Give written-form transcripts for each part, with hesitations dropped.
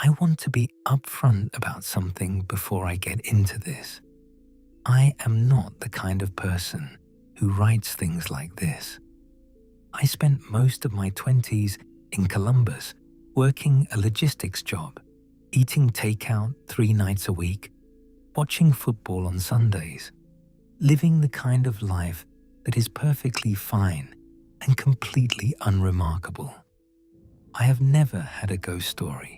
I want to be upfront about something before I get into this. I am not the kind of person who writes things like this. I spent most of my 20s in Columbus working a logistics job, eating takeout 3 nights a week, watching football on Sundays, living the kind of life that is perfectly fine and completely unremarkable. I have never had a ghost story.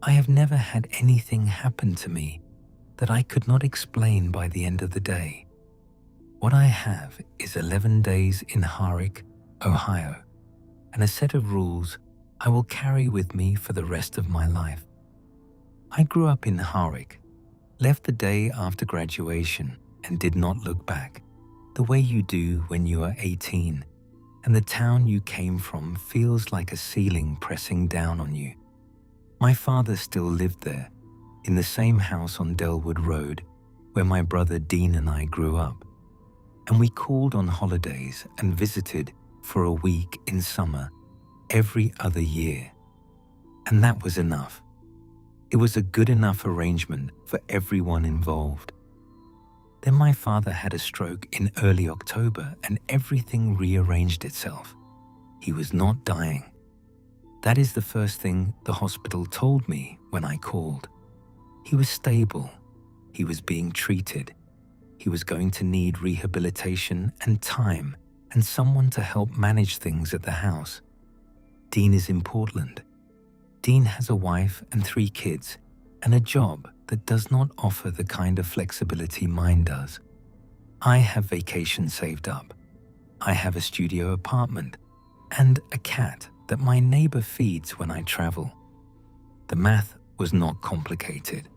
I have never had anything happen to me that I could not explain by the end of the day. What I have is 11 days in Harwick, Ohio, and a set of rules I will carry with me for the rest of my life. I grew up in Harwick, left the day after graduation and did not look back, the way you do when you are 18, and the town you came from feels like a ceiling pressing down on you. My father still lived there, in the same house on Delwood Road where my brother Dean and I grew up, and we called on holidays and visited for a week in summer every other year. And that was enough. It was a good enough arrangement for everyone involved. Then my father had a stroke in early October and everything rearranged itself. He was not dying. That is the first thing the hospital told me when I called. He was stable. He was being treated. He was going to need rehabilitation and time and someone to help manage things at the house. Dean is in Portland. Dean has a wife and 3 kids and a job that does not offer the kind of flexibility mine does. I have vacation saved up. I have a studio apartment and a cat that my neighbor feeds when I travel. The math was not complicated.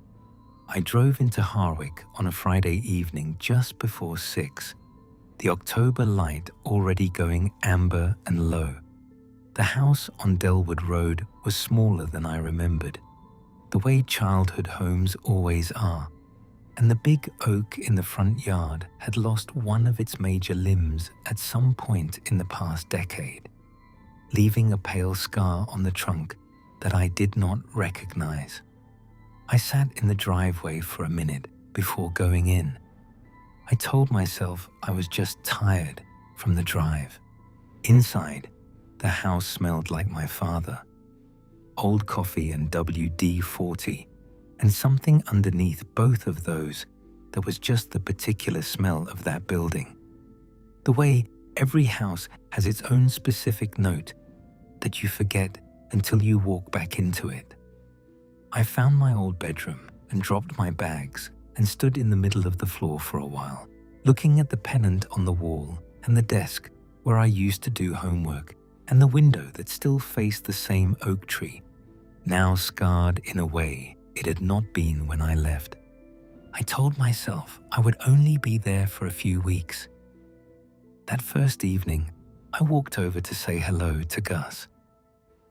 I drove into Harwick on a Friday evening just before 6, the October light already going amber and low. The house on Delwood Road was smaller than I remembered, the way childhood homes always are, and the big oak in the front yard had lost one of its major limbs at some point in the past decade, leaving a pale scar on the trunk that I did not recognize. I sat in the driveway for a minute before going in. I told myself I was just tired from the drive. Inside, the house smelled like my father. Old coffee and WD-40, and something underneath both of those that was just the particular smell of that building. The way every house has its own specific note that you forget until you walk back into it. I found my old bedroom and dropped my bags and stood in the middle of the floor for a while, looking at the pennant on the wall and the desk where I used to do homework and the window that still faced the same oak tree, now scarred in a way it had not been when I left. I told myself I would only be there for a few weeks. That first evening, I walked over to say hello to Gus.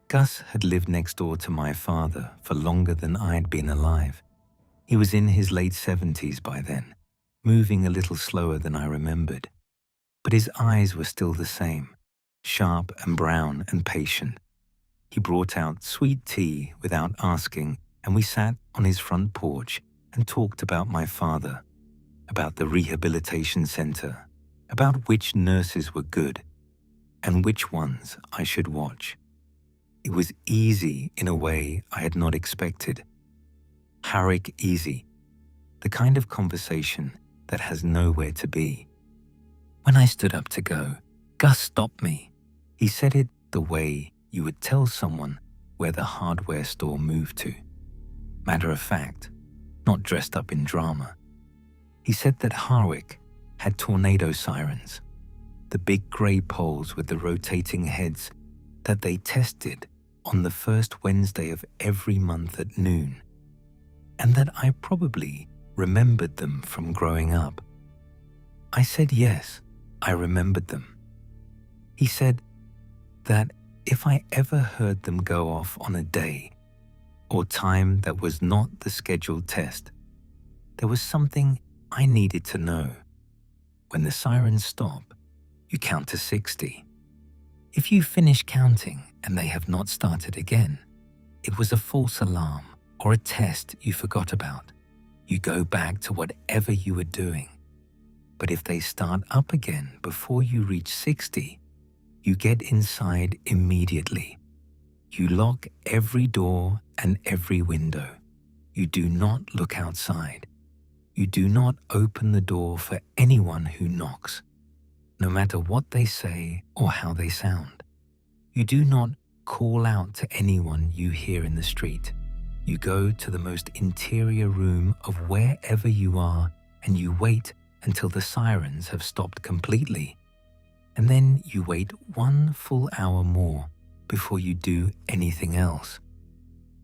Gus had lived next door to my father for longer than I'd been alive. He was in his late 70s by then, moving a little slower than I remembered. But his eyes were still the same, sharp and brown and patient. He brought out sweet tea without asking, and we sat on his front porch and talked about my father, about the rehabilitation center, about which nurses were good and which ones I should watch. It was easy in a way I had not expected. Harwick easy, the kind of conversation that has nowhere to be. When I stood up to go, Gus stopped me. He said it the way you would tell someone where the hardware store moved to. Matter of fact, not dressed up in drama. He said that Harwick had tornado sirens, the big grey poles with the rotating heads that they tested on the first Wednesday of every month at noon, and that I probably remembered them from growing up. I said yes, I remembered them. He said that if I ever heard them go off on a day or time that was not the scheduled test, there was something I needed to know. When the sirens stop, you count to 60. If you finish counting and they have not started again, It was a false alarm or a test you forgot about. You go back to whatever you were doing. But if they start up again before you reach 60, you get inside immediately. You lock every door and every window. You do not look outside. You do not open the door for anyone who knocks, no matter what they say or how they sound. You do not call out to anyone you hear in the street. You go to the most interior room of wherever you are and you wait until the sirens have stopped completely. And then you wait 1 full hour more before you do anything else.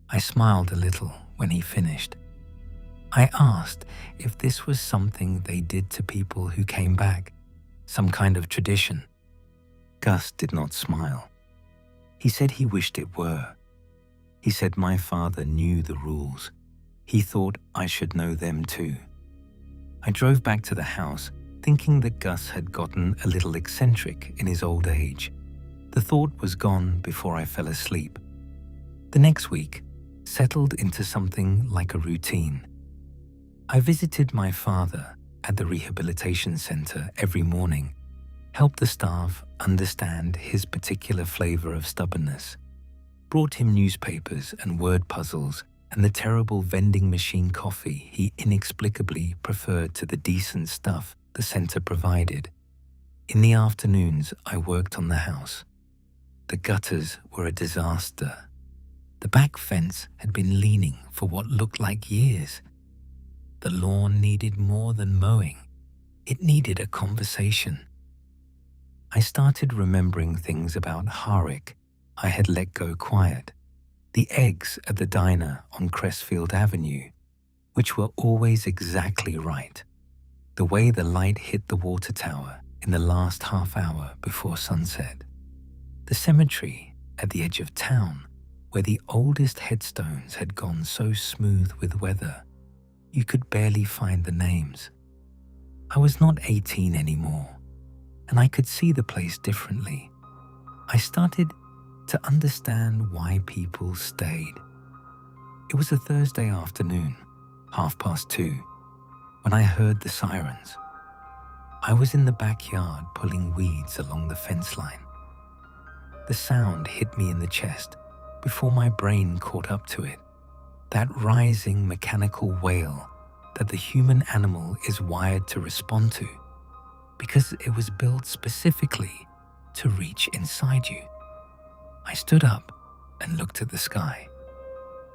I smiled a little when he finished. I asked if this was something they did to people who came back, some kind of tradition. Gus did not smile. He said he wished it were. He said my father knew the rules. He thought I should know them too. I drove back to the house thinking that Gus had gotten a little eccentric in his old age. The thought was gone before I fell asleep. The next week settled into something like a routine. I visited my father at the rehabilitation center every morning, helped the staff understand his particular flavor of stubbornness, brought him newspapers and word puzzles and the terrible vending machine coffee he inexplicably preferred to the decent stuff the center provided. In the afternoons, I worked on the house. The gutters were a disaster. The back fence had been leaning for what looked like years. The lawn needed more than mowing. It needed a conversation. I started remembering things about Harik I had let go quiet, the eggs at the diner on Crestfield Avenue, which were always exactly right, the way the light hit the water tower in the last half hour before sunset, the cemetery at the edge of town where the oldest headstones had gone so smooth with weather you could barely find the names. I was not 18 anymore, and I could see the place differently. I started to understand why people stayed. It was a Thursday afternoon, 2:30, when I heard the sirens. I was in the backyard pulling weeds along the fence line. The sound hit me in the chest before my brain caught up to it, that rising mechanical wail that the human animal is wired to respond to, because it was built specifically to reach inside you. I stood up and looked at the sky.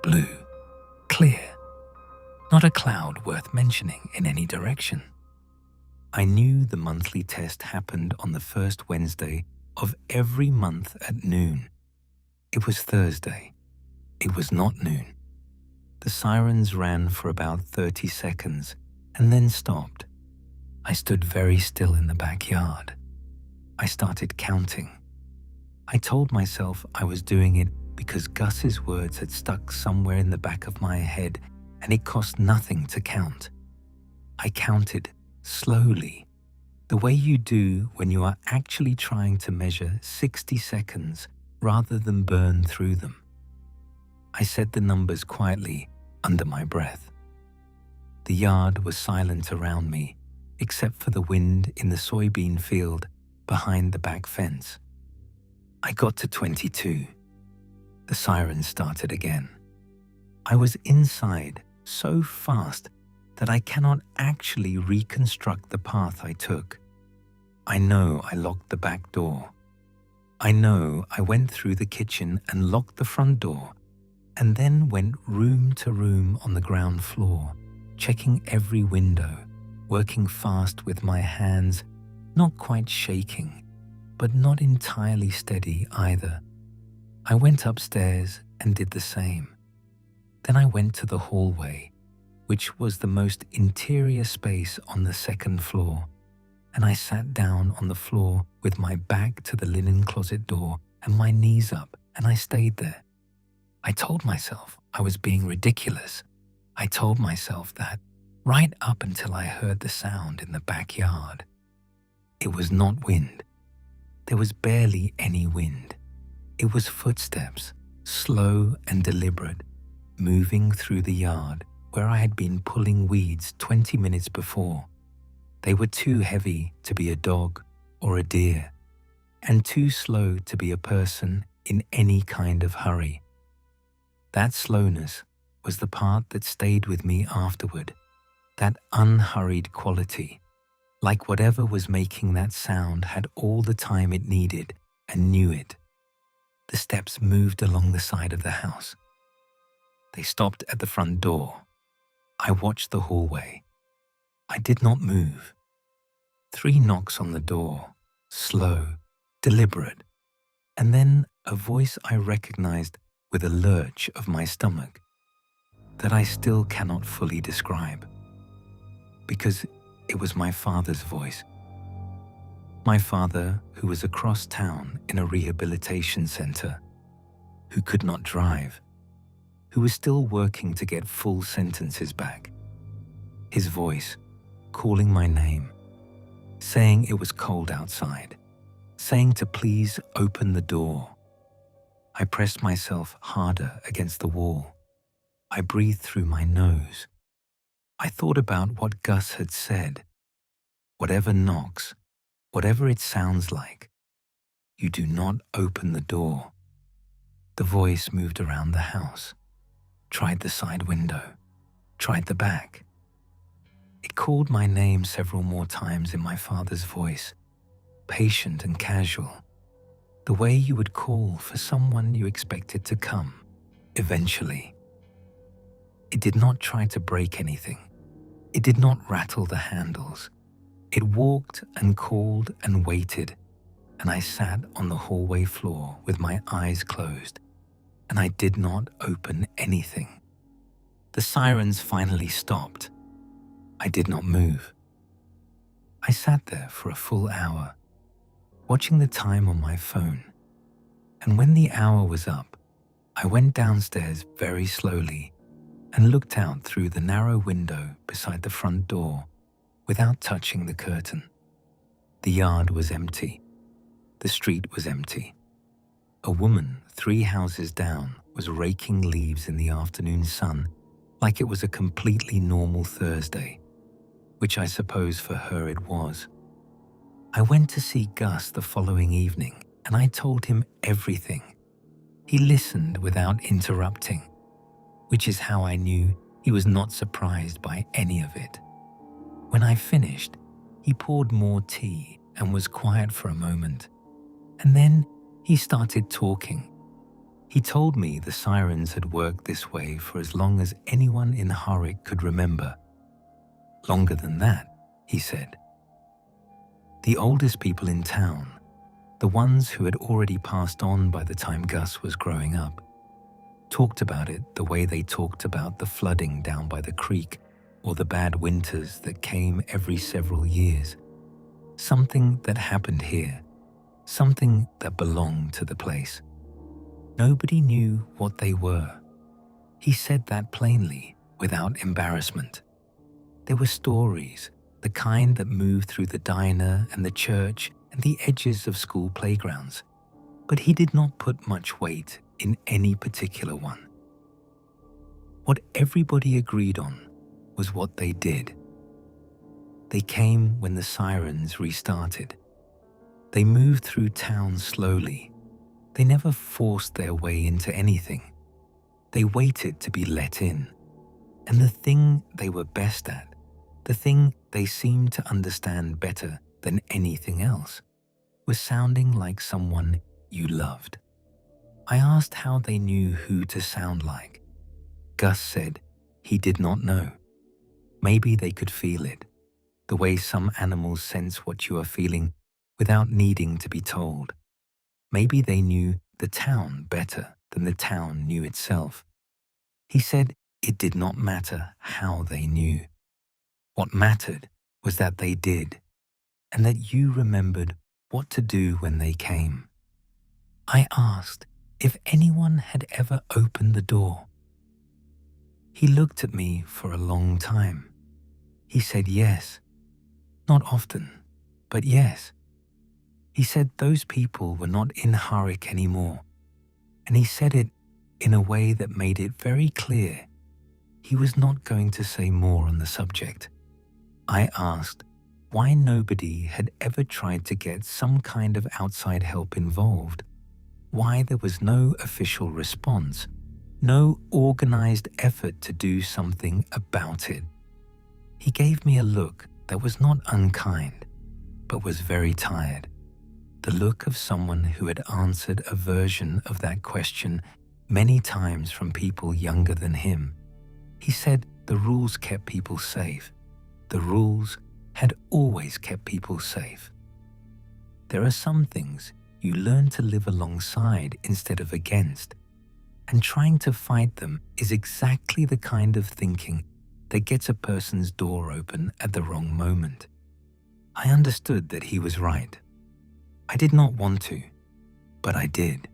Blue, clear, not a cloud worth mentioning in any direction. I knew the monthly test happened on the first Wednesday of every month at noon. It was Thursday. It was not noon. The sirens ran for about 30 seconds and then stopped. I stood very still in the backyard. I started counting. I told myself I was doing it because Gus's words had stuck somewhere in the back of my head and it cost nothing to count. I counted slowly, the way you do when you are actually trying to measure 60 seconds rather than burn through them. I said the numbers quietly under my breath. The yard was silent around me, except for the wind in the soybean field behind the back fence. I got to 22. The sirens started again. I was inside so fast that I cannot actually reconstruct the path I took. I know I locked the back door. I know I went through the kitchen and locked the front door, and then went room to room on the ground floor, checking every window, working fast with my hands, not quite shaking, but not entirely steady either. I went upstairs and did the same. Then I went to the hallway, which was the most interior space on the second floor, and I sat down on the floor with my back to the linen closet door and my knees up, and I stayed there. I told myself I was being ridiculous. I told myself that right up until I heard the sound in the backyard. It was not wind. There was barely any wind. It was footsteps, slow and deliberate, moving through the yard where I had been pulling weeds 20 minutes before. They were too heavy to be a dog or a deer, and too slow to be a person in any kind of hurry. That slowness was the part that stayed with me afterward, that unhurried quality, like whatever was making that sound had all the time it needed and knew it. The steps moved along the side of the house. They stopped at the front door. I watched the hallway. I did not move. 3 knocks on the door, slow, deliberate, and then a voice I recognized with a lurch of my stomach that I still cannot fully describe, because it was my father's voice. My father, who was across town in a rehabilitation center, who could not drive, who was still working to get full sentences back. His voice, calling my name, saying it was cold outside, saying to please open the door. I pressed myself harder against the wall. I breathed through my nose. I thought about what Gus had said. Whatever knocks, whatever it sounds like, you do not open the door. The voice moved around the house, tried the side window, tried the back. It called my name several more times in my father's voice, patient and casual, the way you would call for someone you expected to come, eventually. It did not try to break anything. It did not rattle the handles. It walked and called and waited, and I sat on the hallway floor with my eyes closed, and I did not open anything. The sirens finally stopped. I did not move. I sat there for a full hour, watching the time on my phone, and when the hour was up, I went downstairs very slowly and looked out through the narrow window beside the front door without touching the curtain. The yard was empty. The street was empty. A woman 3 houses down was raking leaves in the afternoon sun like it was a completely normal Thursday, which I suppose for her it was. I went to see Gus the following evening and I told him everything. He listened without interrupting, which is how I knew he was not surprised by any of it. When I finished, he poured more tea and was quiet for a moment, and then he started talking. He told me the sirens had worked this way for as long as anyone in Harik could remember. Longer than that, he said. The oldest people in town, the ones who had already passed on by the time Gus was growing up, talked about it the way they talked about the flooding down by the creek or the bad winters that came every several years. Something that happened here, something that belonged to the place. Nobody knew what they were. He said that plainly, without embarrassment. There were stories, the kind that moved through the diner and the church and the edges of school playgrounds, but he did not put much weight in any particular one. What everybody agreed on was what they did. They came when the sirens restarted. They moved through town slowly. They never forced their way into anything. They waited to be let in. And the thing they were best at, the thing they seemed to understand better than anything else, was sounding like someone you loved. I asked how they knew who to sound like. Gus said he did not know. Maybe they could feel it, the way some animals sense what you are feeling without needing to be told. Maybe they knew the town better than the town knew itself. He said it did not matter how they knew. What mattered was that they did, and that you remembered what to do when they came. I asked if anyone had ever opened the door. He looked at me for a long time. He said yes. Not often, but yes. He said those people were not in Harik anymore, and he said it in a way that made it very clear he was not going to say more on the subject. I asked why nobody had ever tried to get some kind of outside help involved, why there was no official response, no organized effort to do something about it. He gave me a look that was not unkind, but was very tired. The look of someone who had answered a version of that question many times from people younger than him. He said the rules kept people safe. The rules had always kept people safe. There are some things you learn to live alongside instead of against, and trying to fight them is exactly the kind of thinking that gets a person's door open at the wrong moment. I understood that he was right. I did not want to, but I did.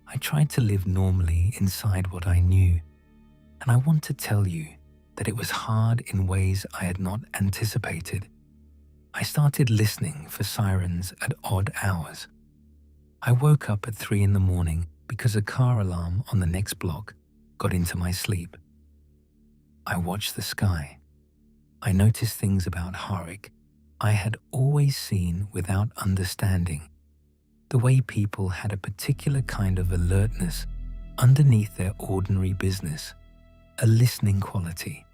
I tried to live normally inside what I knew, and I want to tell you that it was hard in ways I had not anticipated. I started listening for sirens at odd hours. I woke up at 3 in the morning because a car alarm on the next block got into my sleep. I watched the sky. I noticed things about Harik I had always seen without understanding. The way people had a particular kind of alertness underneath their ordinary business, a listening quality.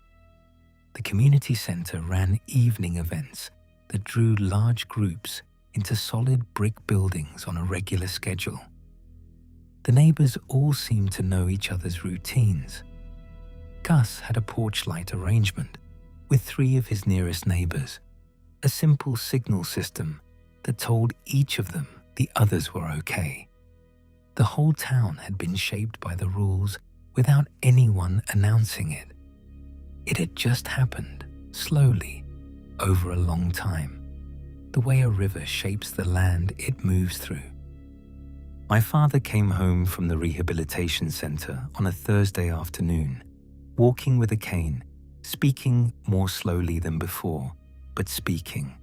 The community center ran evening events that drew large groups into solid brick buildings on a regular schedule. The neighbors all seemed to know each other's routines. Gus had a porch light arrangement with 3 of his nearest neighbors, a simple signal system that told each of them the others were okay. The whole town had been shaped by the rules without anyone announcing it. It had just happened, slowly, over a long time, the way a river shapes the land it moves through. My father came home from the rehabilitation center on a Thursday afternoon, walking with a cane, speaking more slowly than before, but speaking.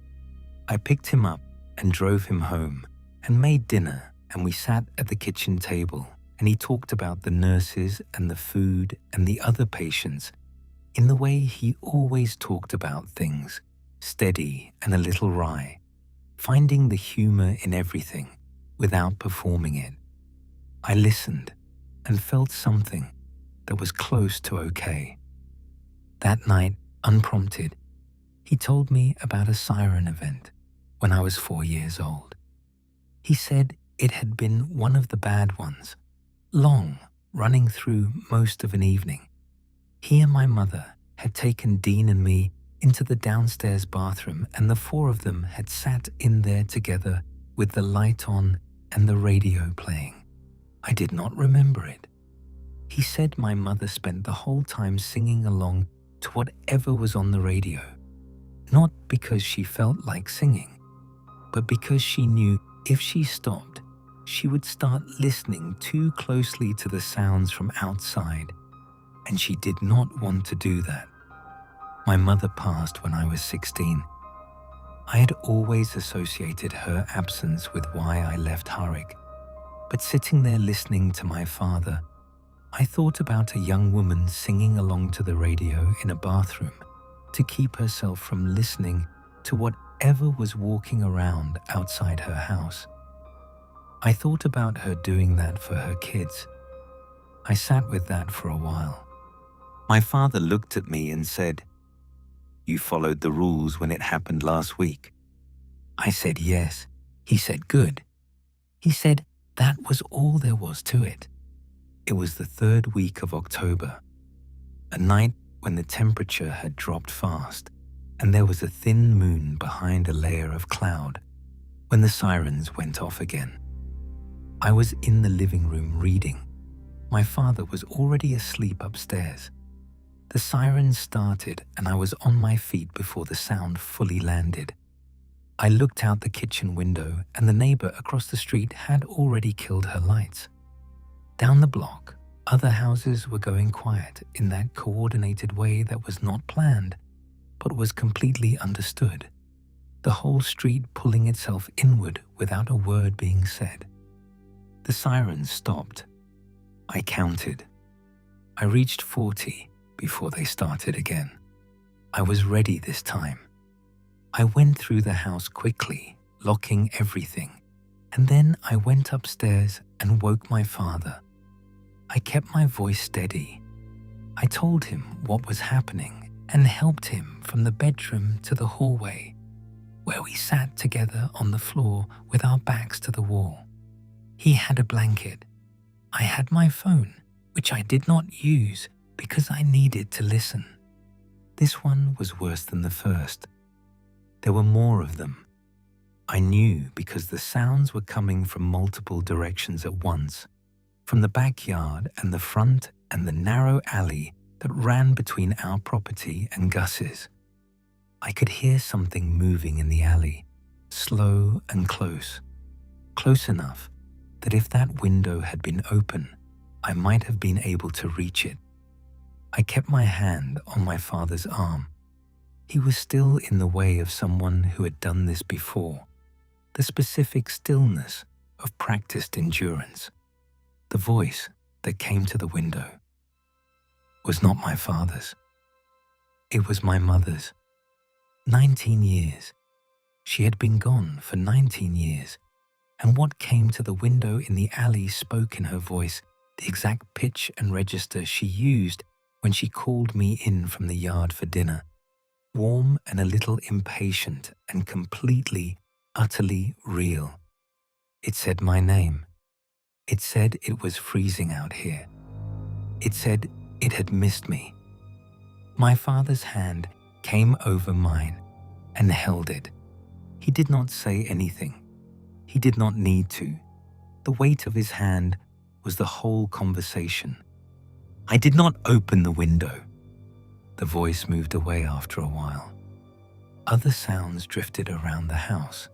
I picked him up and drove him home and made dinner, and we sat at the kitchen table, and he talked about the nurses and the food and the other patients in the way he always talked about things, steady and a little wry, finding the humor in everything without performing it. I listened and felt something that was close to okay. That night, unprompted, he told me about a Siren event when I was 4 years old. He said it had been one of the bad ones, long, running through most of an evening. He and my mother had taken Dean and me into the downstairs bathroom, and the 4 of them had sat in there together with the light on and the radio playing. I did not remember it. He said my mother spent the whole time singing along to whatever was on the radio, not because she felt like singing, but because she knew if she stopped, she would start listening too closely to the sounds from outside, and she did not want to do that. My mother passed when I was 16. I had always associated her absence with why I left Harik, but sitting there listening to my father, I thought about a young woman singing along to the radio in a bathroom to keep herself from listening to whatever was walking around outside her house. I thought about her doing that for her kids. I sat with that for a while. My father looked at me and said, "You followed the rules when it happened last week." I said yes. He said good. He said that was all there was to it. It was the 3rd week of October, a night when the temperature had dropped fast and there was a thin moon behind a layer of cloud when the sirens went off again. I was in the living room reading. My father was already asleep upstairs. The sirens started and I was on my feet before the sound fully landed. I looked out the kitchen window and the neighbor across the street had already killed her lights. Down the block, other houses were going quiet in that coordinated way that was not planned, but was completely understood. The whole street pulling itself inward without a word being said. The sirens stopped. I counted. I reached 40 before they started again. I was ready this time. I went through the house quickly, locking everything, and then I went upstairs and woke my father. I kept my voice steady. I told him what was happening and helped him from the bedroom to the hallway, where we sat together on the floor with our backs to the wall. He had a blanket. I had my phone, which I did not use because I needed to listen. This one was worse than the first. There were more of them. I knew because the sounds were coming from multiple directions at once, from the backyard and the front and the narrow alley that ran between our property and Gus's. I could hear something moving in the alley, slow and close enough that if that window had been open, I might have been able to reach it. I kept my hand on my father's arm. He was still in the way of someone who had done this before, the specific stillness of practiced endurance. The voice that came to the window was not my father's. It was my mother's. 19 years. She had been gone for 19 years, and what came to the window in the alley spoke in her voice the exact pitch and register she used when she called me in from the yard for dinner, warm and a little impatient and completely, utterly real. It said my name. It said it was freezing out here. It said it had missed me. My father's hand came over mine and held it. He did not say anything. He did not need to. The weight of his hand was the whole conversation. I did not open the window. The voice moved away after a while. Other sounds drifted around the house,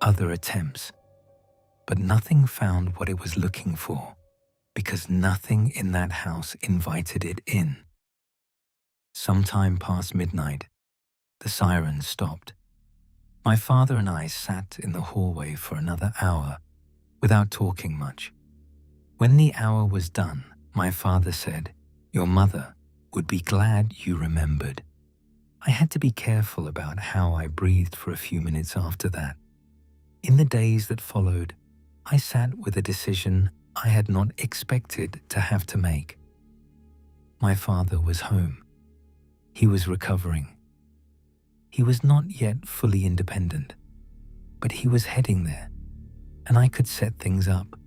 other attempts, but nothing found what it was looking for because nothing in that house invited it in. Sometime past midnight, the siren stopped. My father and I sat in the hallway for another hour without talking much. When the hour was done, my father said, "Your mother would be glad you remembered." I had to be careful about how I breathed for a few minutes after that. In the days that followed, I sat with a decision I had not expected to have to make. My father was home. He was recovering. He was not yet fully independent, but he was heading there, and I could set things up,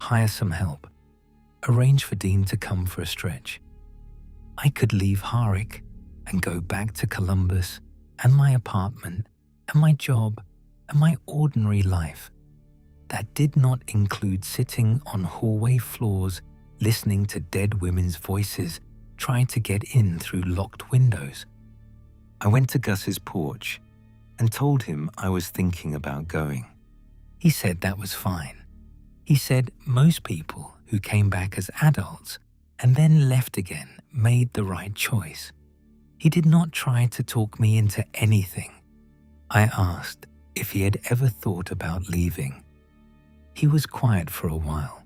hire some help, arrange for Dean to come for a stretch. I could leave Harwich and go back to Columbus and my apartment and my job and my ordinary life. That did not include sitting on hallway floors listening to dead women's voices trying to get in through locked windows. I went to Gus's porch and told him I was thinking about going. He said that was fine. He said most people who came back as adults and then left again made the right choice. He did not try to talk me into anything. I asked if he had ever thought about leaving. He was quiet for a while.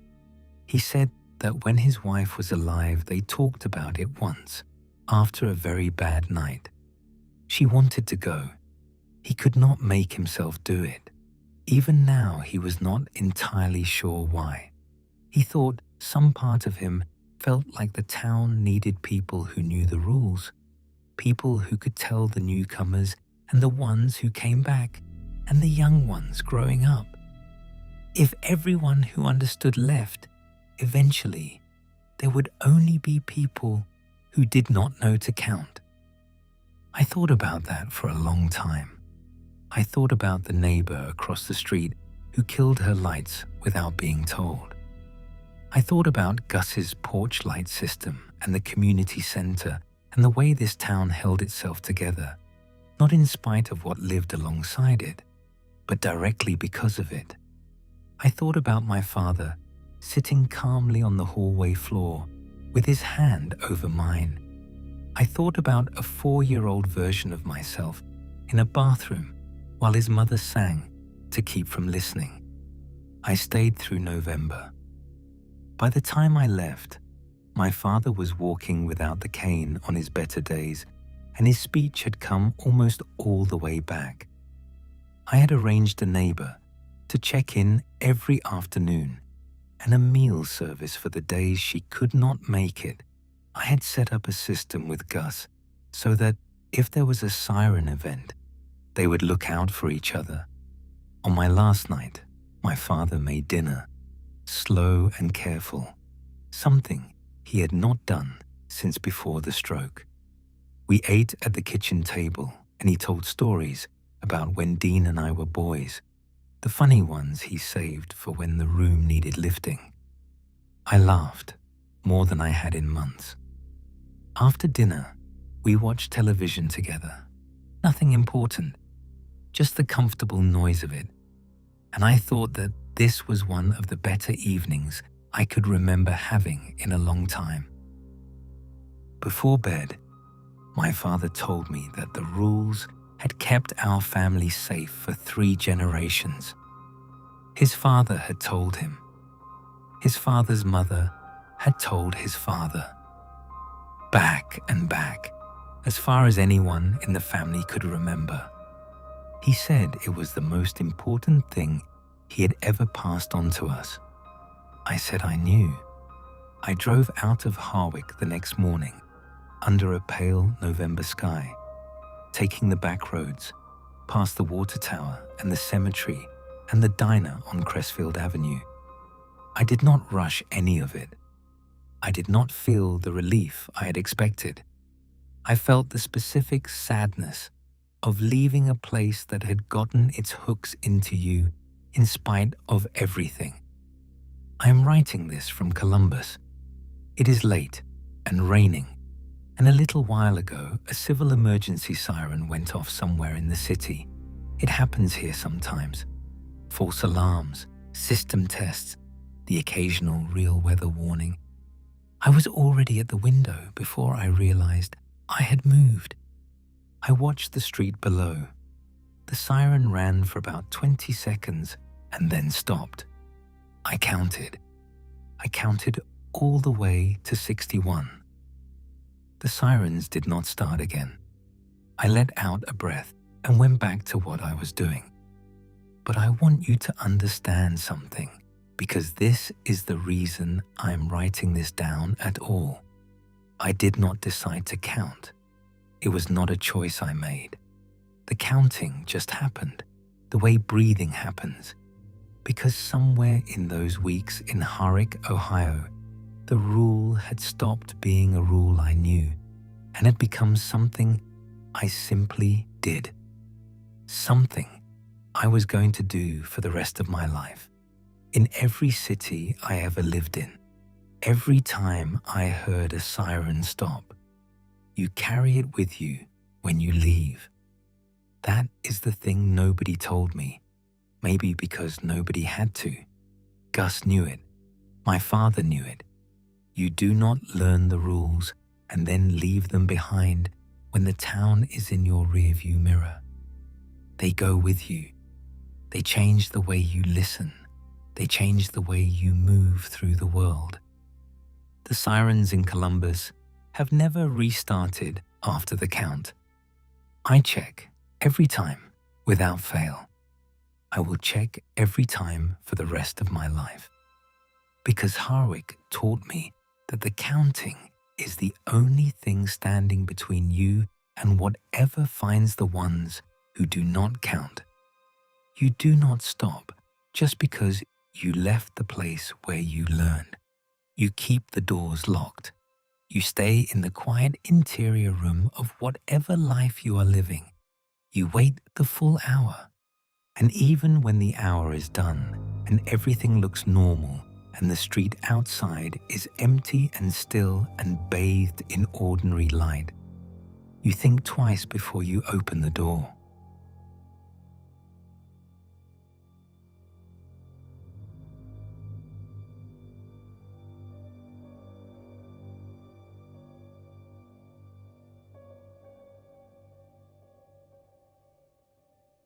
He said that when his wife was alive, they talked about it once, after a very bad night. She wanted to go. He could not make himself do it. Even now, he was not entirely sure why. He thought some part of him felt like the town needed people who knew the rules, people who could tell the newcomers and the ones who came back and the young ones growing up. If everyone who understood left, eventually there would only be people who did not know to count. I thought about that for a long time. I thought about the neighbor across the street who killed her lights without being told. I thought about Gus's porch light system and the community center and the way this town held itself together, not in spite of what lived alongside it, but directly because of it. I thought about my father sitting calmly on the hallway floor with his hand over mine. I thought about a 4-year-old version of myself in a bathroom while his mother sang to keep from listening. I stayed through November. By the time I left, my father was walking without the cane on his better days, and his speech had come almost all the way back. I had arranged a neighbor to check in every afternoon and a meal service for the days she could not make it. I had set up a system with Gus so that if there was a siren event, they would look out for each other. On my last night, my father made dinner, slow and careful, something he had not done since before the stroke. We ate at the kitchen table, and he told stories about when Dean and I were boys, the funny ones he saved for when the room needed lifting. I laughed more than I had in months. After dinner, we watched television together. Nothing important, just the comfortable noise of it. And I thought that this was one of the better evenings I could remember having in a long time. Before bed, my father told me that the rules had kept our family safe for 3 generations. His father had told him. His father's mother had told his father. Back and back, as far as anyone in the family could remember. He said it was the most important thing he had ever passed on to us. I said I knew. I drove out of Harwick the next morning, under a pale November sky, taking the back roads, past the water tower and the cemetery and the diner on Crestfield Avenue. I did not rush any of it. I did not feel the relief I had expected. I felt the specific sadness of leaving a place that had gotten its hooks into you in spite of everything. I am writing this from Columbus. It is late and raining, and a little while ago, a civil emergency siren went off somewhere in the city. It happens here sometimes. False alarms, system tests, the occasional real weather warning. I was already at the window before I realized I had moved. I watched the street below. The siren ran for about 20 seconds and then stopped. I counted. I counted all the way to 61. The sirens did not start again. I let out a breath and went back to what I was doing. But I want you to understand something, because this is the reason I am writing this down at all. I did not decide to count. It was not a choice I made. The counting just happened, the way breathing happens. Because somewhere in those weeks in Harwick, Ohio, the rule had stopped being a rule I knew and had become something I simply did. Something I was going to do for the rest of my life. In every city I ever lived in, every time I heard a siren stop, you carry it with you when you leave. That is the thing nobody told me, maybe because nobody had to. Gus knew it. My father knew it. You do not learn the rules and then leave them behind when the town is in your rearview mirror. They go with you. They change the way you listen. They change the way you move through the world. The sirens in Columbus have never restarted after the count. I check every time without fail. I will check every time for the rest of my life. Because Harwick taught me that the counting is the only thing standing between you and whatever finds the ones who do not count. You do not stop just because you left the place where you learned. You keep the doors locked. You stay in the quiet interior room of whatever life you are living. You wait the full hour. And even when the hour is done and everything looks normal and the street outside is empty and still and bathed in ordinary light, you think twice before you open the door.